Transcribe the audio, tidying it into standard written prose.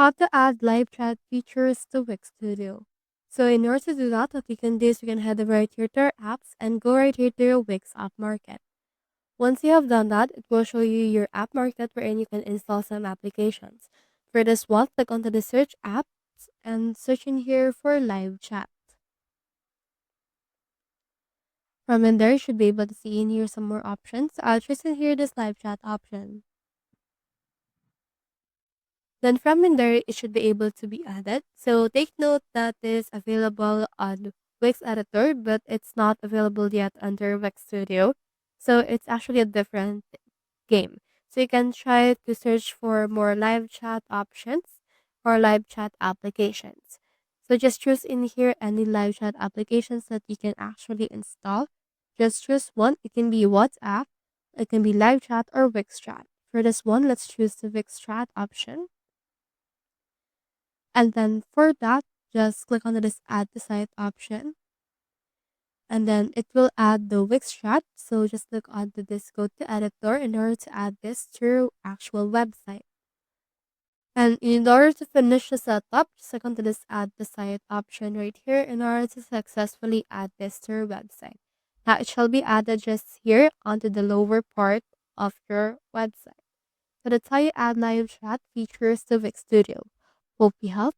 How to add live chat features to Wix Studio. So in order to do that, what you can do is you can head over right here to your apps and go right here to your Wix app market. Once you have done that, it will show you your app market wherein you can install some applications. For this one, click onto the search apps and search in here for live chat. From in there, you should be able to see in here some more options. I'll choose in here this live chat option. Then from in there, it should be able to be added. So take note that is available on Wix Editor, but it's not available yet under Wix Studio. So it's actually a different game. So you can try to search for more live chat options or live chat applications. So just choose in here any live chat applications that you can actually install. Just choose one. It can be WhatsApp, it can be live chat or Wix chat. For this one, let's choose the Wix chat option. And then for that, just click on this add to site option. And then it will add the Wix chat. So just click on this go to editor in order to add this to your actual website. And in order to finish the setup, just click onto this add to site option right here in order to successfully add this to your website. Now it shall be added just here onto the lower part of your website. So that's how you add live chat features to Wix Studio. Hope you helped.